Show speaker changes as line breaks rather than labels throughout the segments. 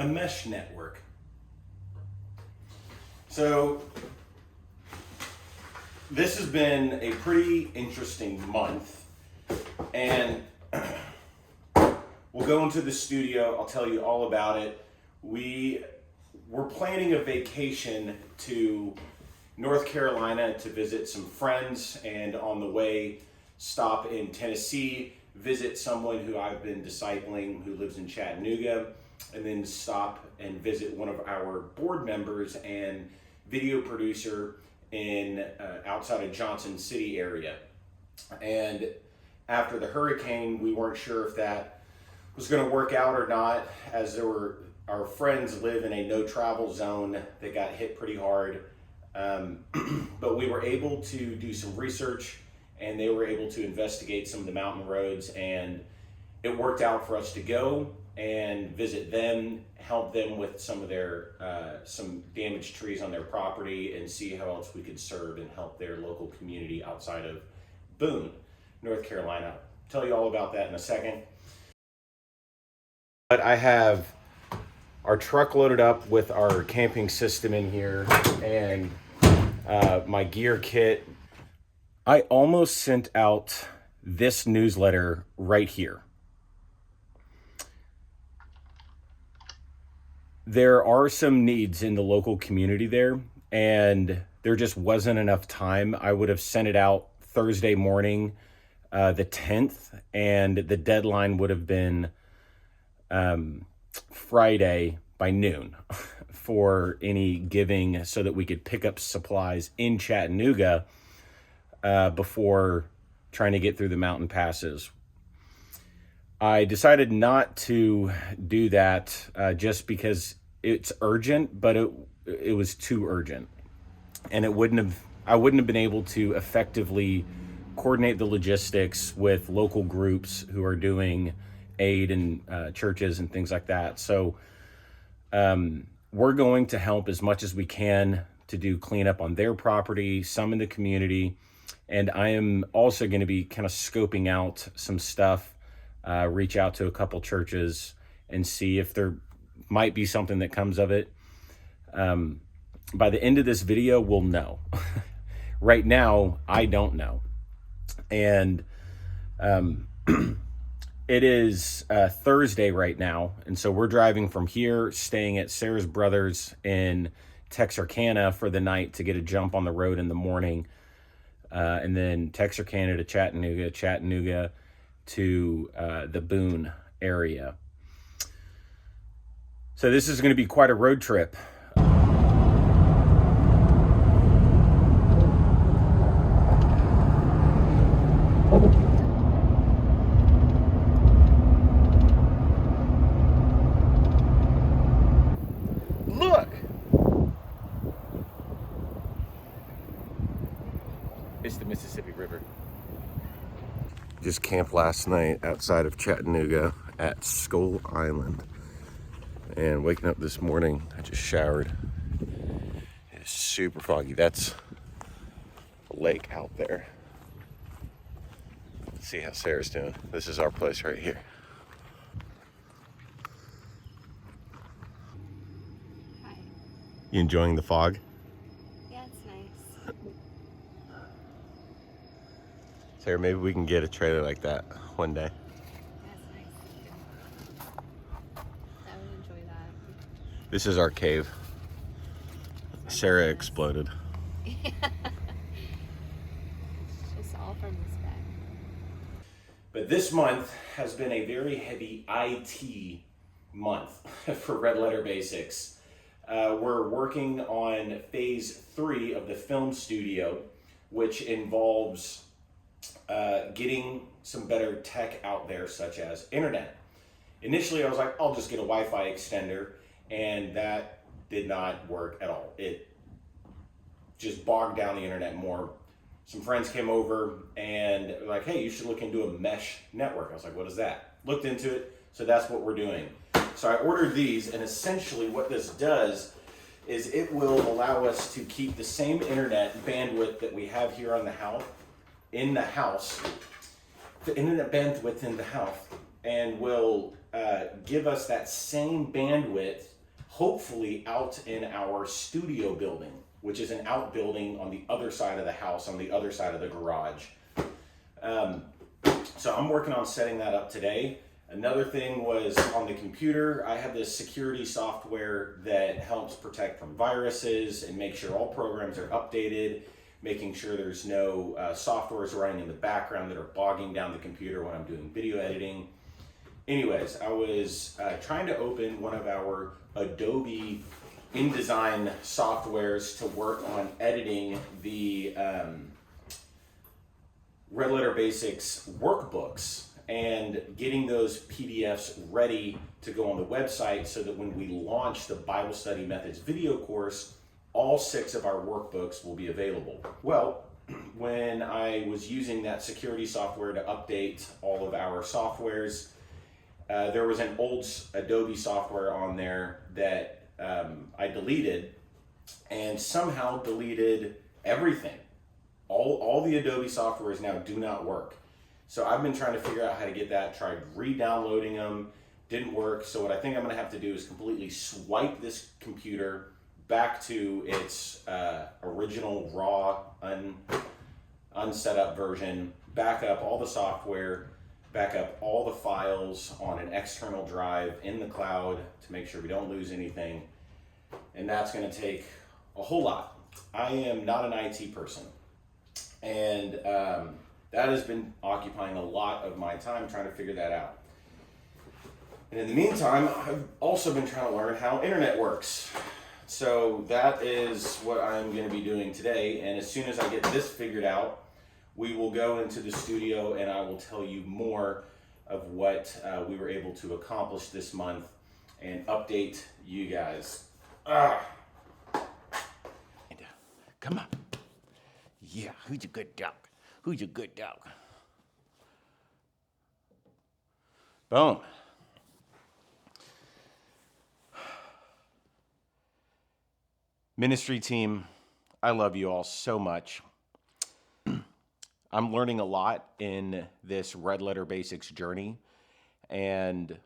a mesh network. So this has been a pretty interesting month, and we'll go into the studio. I'll tell you all about it. We're planning a vacation to North Carolina to visit some friends, and on the way stop in Tennessee, visit someone who I've been discipling who lives in Chattanooga, and then stop and visit one of our board members and video producer in outside of Johnson City area. And after the hurricane, we weren't sure if that was going to work out or not, as our friends live in a no travel zone that got hit pretty hard. But we were able to do some research, and they were able to investigate some of the mountain roads, and it worked out for us to go and visit them, help them with some of their some damaged trees on their property, and see how else we could serve and help their local community outside of Boone, North Carolina. I'll tell you all about that in a second. But I have our truck loaded up with our camping system in here, and my gear kit. I almost sent out this newsletter right here. There are some needs in the local community there, and there just wasn't enough time. I would have sent it out Thursday morning, the 10th, and the deadline would have been Friday by noon for any giving, so that we could pick up supplies in Chattanooga before trying to get through the mountain passes. I decided not to do that just because it's urgent, but it was too urgent, and I wouldn't have been able to effectively coordinate the logistics with local groups who are doing aid in churches and things like that. So we're going to help as much as we can to do cleanup on their property, some in the community, and I am also going to be kind of scoping out some stuff, reach out to a couple churches and see if there might be something that comes of it. By the end of this video, we'll know. Right now, I don't know. And it is Thursday right now, and so we're driving from here, staying at Sarah's brother's in Texarkana for the night to get a jump on the road in the morning, and then Texarkana to Chattanooga to the Boone area. So this is going to be quite a road trip. Look! It's the Mississippi River. Just camped last night outside of Chattanooga at Skull Island. And waking up this morning, I just showered. It's super foggy. That's a lake out there. Let's see how Sarah's doing. This is our place right here.
Hi.
You enjoying the fog?
Yeah, it's nice.
Sarah, maybe we can get a trailer like that one day.
That's nice. I would enjoy that.
This is our cave. Sarah exploded.
It's just all from this bag.
But this month has been a very heavy IT month for Red Letter Basics. We're working on phase 3 of the film studio, which involves getting some better tech out there, such as internet. Initially, I was like, I'll just get a Wi-Fi extender, and that did not work at all. It just bogged down the internet more. Some friends came over and were like, hey, you should look into a mesh network. I was like, what is that? Looked into it, so that's what we're doing. So I ordered these, and essentially what this does is it will allow us to keep the same internet bandwidth that we have here on the house, the internet bandwidth in the house, and will give us that same bandwidth, hopefully out in our studio building, which is an outbuilding on the other side of the house, on the other side of the garage. So I'm working on setting that up today. Another thing was on the computer, I have this security software that helps protect from viruses and make sure all programs are updated, making sure there's no softwares running in the background that are bogging down the computer when I'm doing video editing. Anyways, I was trying to open one of our Adobe InDesign softwares to work on editing the Red Letter Basics workbooks and getting those PDFs ready to go on the website so that when we launch the Bible Study Methods video course, all 6 of our workbooks will be available. Well, when I was using that security software to update all of our softwares, there was an old Adobe software on there that I deleted, and somehow deleted everything. All the Adobe softwares now do not work. So I've been trying to figure out how to get that, tried re-downloading them, didn't work. So what I think I'm gonna have to do is completely swipe this computer back to its original raw, unset up version, back up all the software, back up all the files on an external drive in the cloud to make sure we don't lose anything. And that's gonna take a whole lot. I am not an IT person. And that has been occupying a lot of my time trying to figure that out. And in the meantime, I've also been trying to learn how internet works. So that is what I'm going to be doing today. And as soon as I get this figured out, we will go into the studio and I will tell you more of what we were able to accomplish this month and update you guys.
Come on. Yeah, who's a good dog? Who's a good dog?
Boom. Ministry team, I love you all so much. I'm learning a lot in this Red Letter Basics journey. And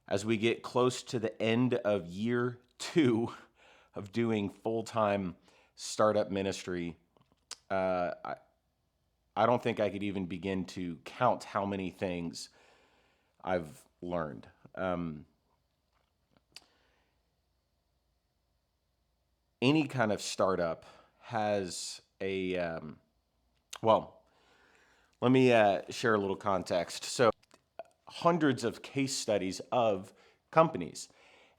as we get close to the end of year 2 of doing full-time startup ministry, I don't think I could even begin to count how many things I've learned. Any kind of startup has a, well, let me share a little context. So hundreds of case studies of companies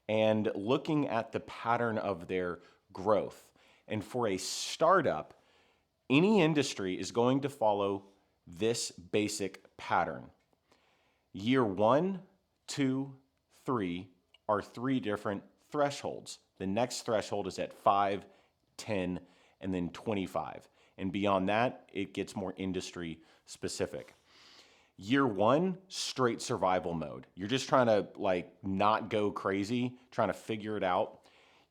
and looking at the pattern of their growth. And for a startup, any industry is going to follow this basic pattern. Year 1, 2, 3 are 3 different thresholds. The next threshold is at 5, 10, and then 25. And beyond that, it gets more industry specific. Year 1, straight survival mode. You're just trying to not go crazy, trying to figure it out.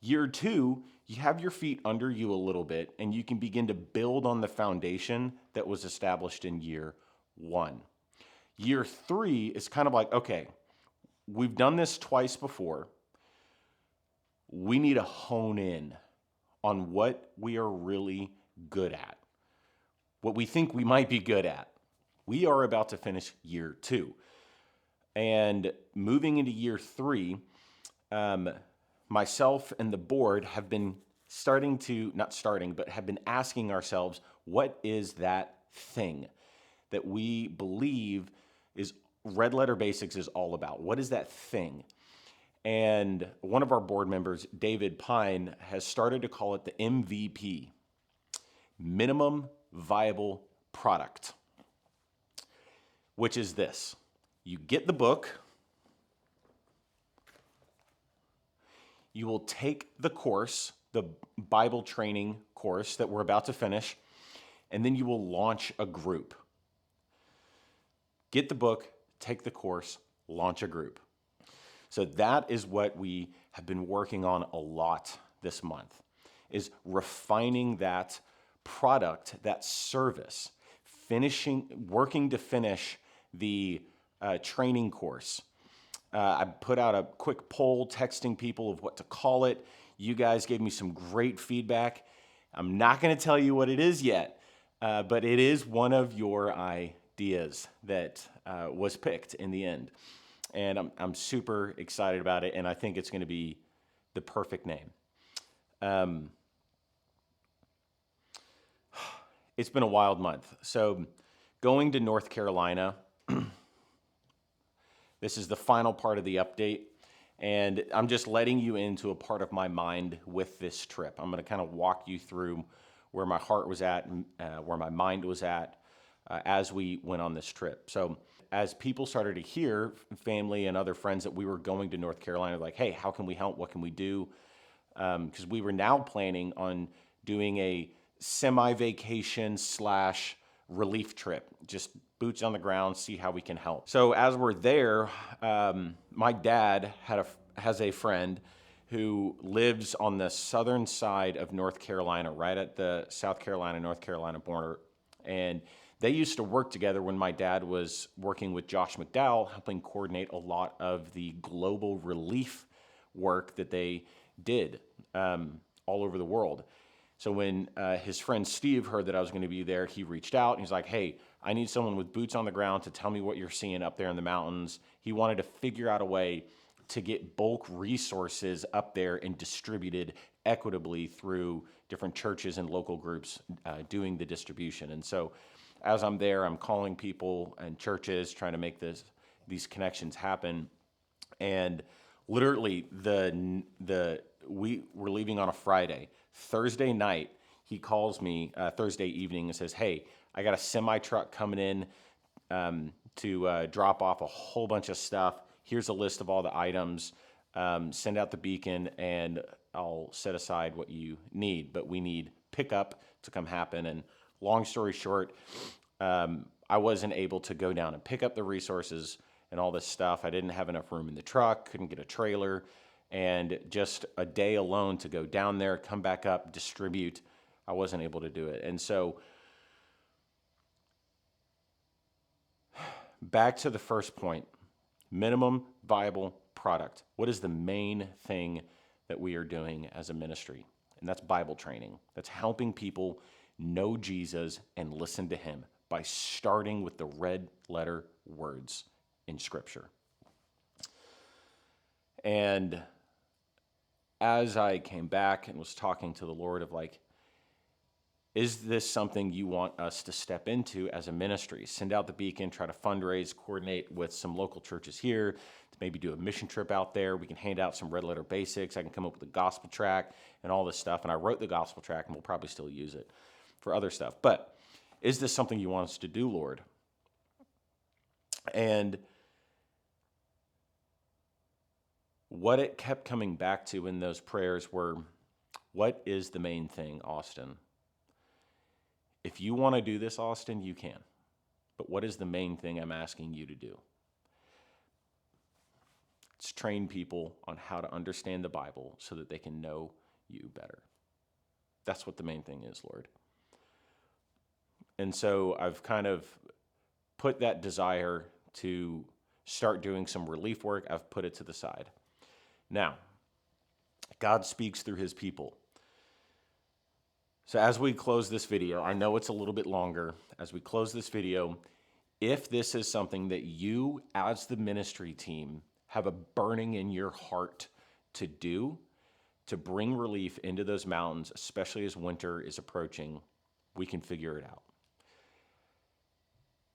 Year 2, you have your feet under you a little bit and you can begin to build on the foundation that was established in year 1. Year 3 is kind of like, okay, we've done this twice before. We need to hone in on what we are really good at, what we think we might be good at. We are about to finish year 2. And moving into year 3, myself and the board have been have been asking ourselves, what is that thing that we believe is Red Letter Basics is all about? What is that thing? And one of our board members, David Pine, has started to call it the MVP, Minimum Viable Product, which is this. You get the book, you will take the course, the Bible training course that we're about to finish, and then you will launch a group. Get the book, take the course, launch a group. So that is what we have been working on a lot this month, is refining that product, that service, working to finish the training course. I put out a quick poll texting people of what to call it. You guys gave me some great feedback. I'm not going to tell you what it is yet, but it is one of your ideas that was picked in the end. And I'm super excited about it, and I think it's going to be the perfect name. It's been a wild month. So going to North Carolina, this is the final part of the update, and I'm just letting you into a part of my mind with this trip. I'm going to kind of walk you through where my heart was at and where my mind was at as we went on this trip. So as people started to hear, family and other friends, that we were going to North Carolina, like, hey, how can we help? What can we do? Because we were now planning on doing a semi-vacation / relief trip, just boots on the ground, see how we can help. So as we're there, my dad has a friend who lives on the southern side of North Carolina, right at the South Carolina-North Carolina border. And they used to work together when my dad was working with Josh McDowell, helping coordinate a lot of the global relief work that they did all over the world. So when his friend Steve heard that I was going to be there, he reached out and he's like, hey, I need someone with boots on the ground to tell me what you're seeing up there in the mountains. He wanted to figure out a way to get bulk resources up there and distributed equitably through different churches and local groups doing the distribution. And so as I'm there, I'm calling people and churches, trying to make these connections happen. And literally, we were leaving on a Friday. Thursday night, he calls me Thursday evening and says, hey, I got a semi truck coming in to drop off a whole bunch of stuff. Here's a list of all the items. Send out the beacon and I'll set aside what you need. But we need pickup to come happen. And long story short, I wasn't able to go down and pick up the resources and all this stuff. I didn't have enough room in the truck, couldn't get a trailer. And just a day alone to go down there, come back up, distribute, I wasn't able to do it. And so back to the first point, minimum viable product. What is the main thing that we are doing as a ministry? And that's Bible training. That's helping people know Jesus and listen to him by starting with the red letter words in Scripture. And as I came back and was talking to the Lord of like, is this something you want us to step into as a ministry? Send out the beacon, try to fundraise, coordinate with some local churches here to maybe do a mission trip out there. We can hand out some red letter basics. I can come up with a gospel track and all this stuff. And I wrote the gospel track and we'll probably still use it for other stuff. But is this something you want us to do, Lord? And what it kept coming back to in those prayers were, what is the main thing, Austin? If you want to do this, Austin, you can. But what is the main thing I'm asking you to do? It's train people on how to understand the Bible so that they can know you better. That's what the main thing is, Lord. And so I've kind of put that desire to start doing some relief work, I've put it to the side. Now, God speaks through his people. So as we close this video, I know it's a little bit longer. As we close this video, if this is something that you as the ministry team have a burning in your heart to do, to bring relief into those mountains, especially as winter is approaching, we can figure it out.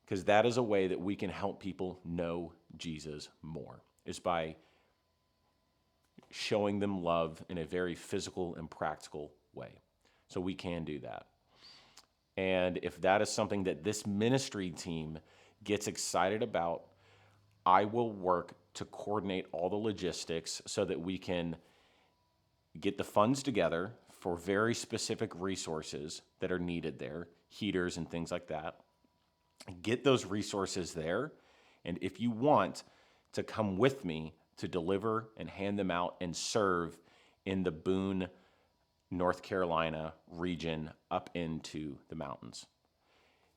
Because that is a way that we can help people know Jesus more, is by showing them love in a very physical and practical way. So we can do that. And if that is something that this ministry team gets excited about, I will work to coordinate all the logistics so that we can get the funds together for very specific resources that are needed there, heaters and things like that. Get those resources there. And if you want to come with me to deliver and hand them out and serve in the Boone, North Carolina region up into the mountains.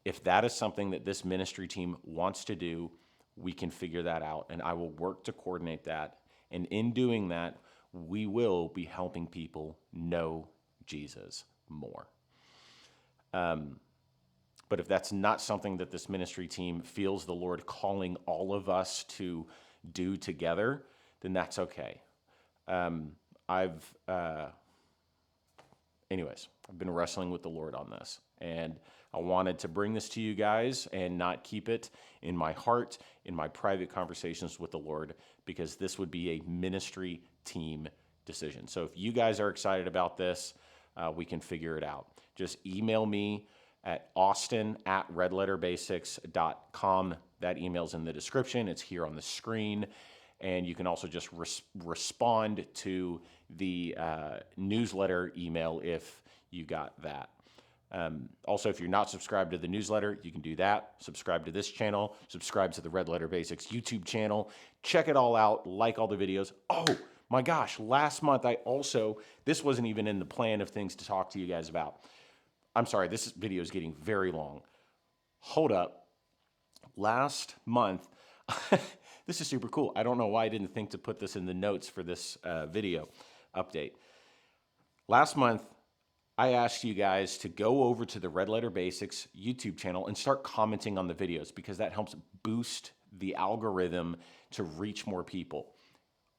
If that is something that this ministry team wants to do, we can figure that out, and I will work to coordinate that. And in doing that, we will be helping people know Jesus more. But if that's not something that this ministry team feels the Lord calling all of us to do together, then that's okay. Anyways, I've been wrestling with the Lord on this, and I wanted to bring this to you guys and not keep it in my heart, in my private conversations with the Lord, because this would be a ministry team decision. So if you guys are excited about this, we can figure it out. Just email me at austin@redletterbasics.com. That email's in the description. It's here on the screen. And you can also just respond to the newsletter email if you got that. Also, if you're not subscribed to the newsletter, you can do that. Subscribe to this channel. Subscribe to the Red Letter Basics YouTube channel. Check it all out. Like all the videos. Oh, my gosh. Last month, this wasn't even in the plan of things to talk to you guys about. I'm sorry, this video is getting very long. Hold up. Last month, this is super cool. I don't know why I didn't think to put this in the notes for this video update. Last month, I asked you guys to go over to the Red Letter Basics YouTube channel and start commenting on the videos, because that helps boost the algorithm to reach more people.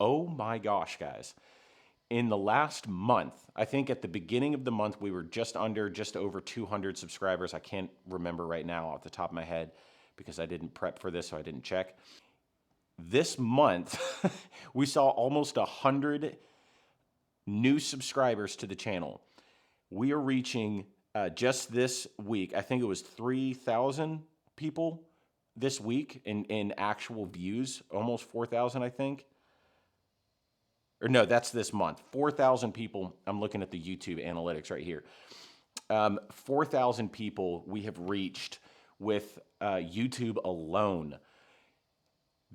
Oh my gosh, guys. In the last month, I think at the beginning of the month, we were just over 200 subscribers. I can't remember right now off the top of my head because I didn't prep for this, so I didn't check. This month, we saw almost 100 new subscribers to the channel. We are reaching, just this week, I think it was 3,000 people this week in actual views, almost 4,000, I think. Or no, that's this month. 4,000 people. I'm looking at the YouTube analytics right here. 4,000 people we have reached with YouTube alone.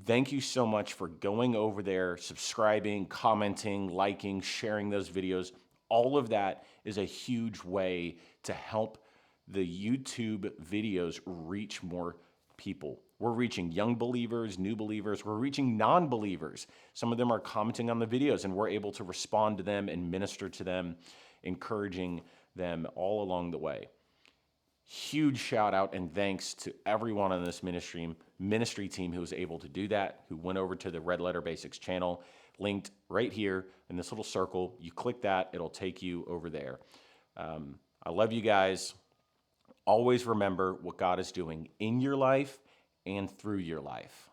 Thank you so much for going over there, subscribing, commenting, liking, sharing those videos. All of that is a huge way to help the YouTube videos reach more people. We're reaching young believers, new believers. We're reaching non-believers. Some of them are commenting on the videos, and we're able to respond to them and minister to them, encouraging them all along the way. Huge shout out and thanks to everyone on this ministry team who was able to do that, who went over to the Red Letter Basics channel, linked right here in this little circle. You click that, it'll take you over there. I love you guys. Always remember what God is doing in your life and through your life.